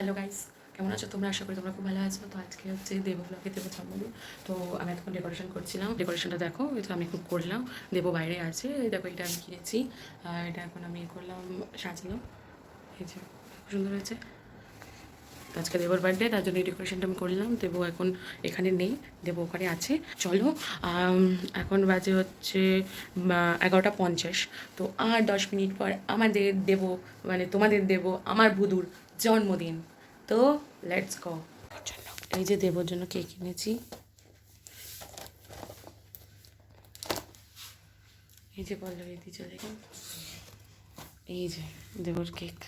Hello guys, কেমন আছো তোমরা? আশা করি তোমরা খুব ভালো আছো। তো আজকে হচ্ছে দেব ব্লগে দেব জন্মদিন। তো আমি এতক্ষণ ডেকোরেশন করছিলাম। ডেকোরেশনটা দেখো, এই তো আমি খুব করলাম। দেব বাইরে আছে, এই দেখো এটা আমি কিনেছি। আর এটা এখন আমি করলাম, সাজলাম। এই যে খুব সুন্দর হয়েছে। তো আজকে দেবর বার্থডে, তার জন্য এই ডেকোরেশনটা আমি করলাম। দেব এখন এখানে নেই, দেব ওখানে আছে। চলো, এখন বাজে হচ্ছে 11:50। তো আর 10 মিনিট পর আমাদের দেব, মানে তোমাদের দেব আমার বুধুর জন্মদিন। তো লেটস গো। এই যে দেবর জন্য কেক কিনেছি। এই যে পল্লবী দি চলে গেল। এই যে দেবর কেক।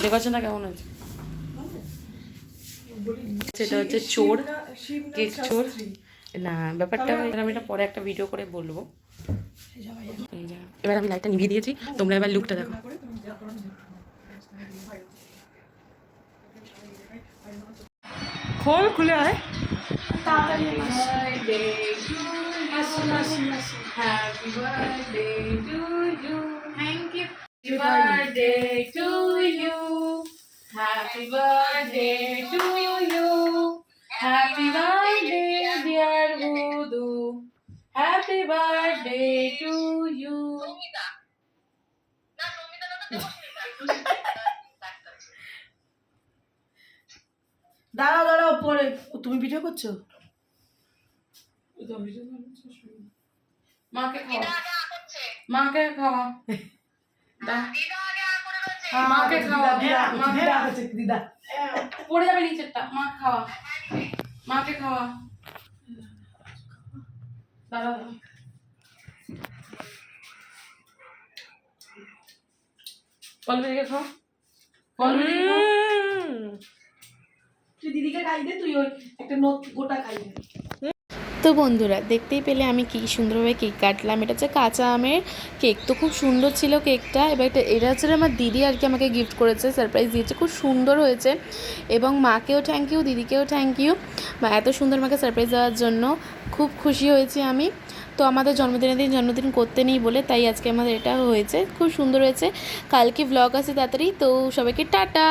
ডেকোরেশনটা কেমন হয়েছে? সেটা হচ্ছে চোর, কেক চোর না। ব্যাপারটা আমি এটা পরে একটা ভিডিও করে বলবো। এই যে এবার আমি লাইটটা নিভিয়ে দিয়েছি, তোমরা এবার লুকটা দেখো। খোল, খুলে আয় তাড়াতাড়ি। Happy birthday to you, thank you. Happy birthday to you, happy birthday to you, happy birthday dear Budu, happy birthday to you. দাঁড়াও দাঁড়াও, পরে তুমি ভিডিও করছো? মাকে খাওয়া, মাকে খাওয়া, মাকে খাওয়া, দিদা পড়ে যাবে নিচেরটা। মা খাওয়া, মাকে খাওয়া। দাঁড়া দাঁড়া, পল্লবীকে খাও, পল্লবীকে খাও। তুই দিদিকে খাই দে, তুই ওই একটা নোট গোটা খাই দে। তো বন্ধুরা, দেখতেই পেলে আমি কী সুন্দরভাবে কেক কাটলাম। এটা হচ্ছে কাঁচা আমের কেক। তো খুব সুন্দর ছিল কেকটা। এবার এটা হচ্ছে আমার দিদি আর কি আমাকে গিফট করেছে, সারপ্রাইজ দিয়েছে। খুব সুন্দর হয়েছে এবং মাকেও থ্যাংক ইউ, দিদিকেও থ্যাংক ইউ এত সুন্দর আমাকে সারপ্রাইজ দেওয়ার জন্য। খুব খুশি হয়েছি আমি। তো আমাদের জন্মদিনের দিন জন্মদিন করতে নেই বলে তাই আজকে আমাদের এটা হয়েছে। খুব সুন্দর হয়েছে। কালকে ব্লগ আছে তাড়াতাড়ি। তো সবাইকে টাটা।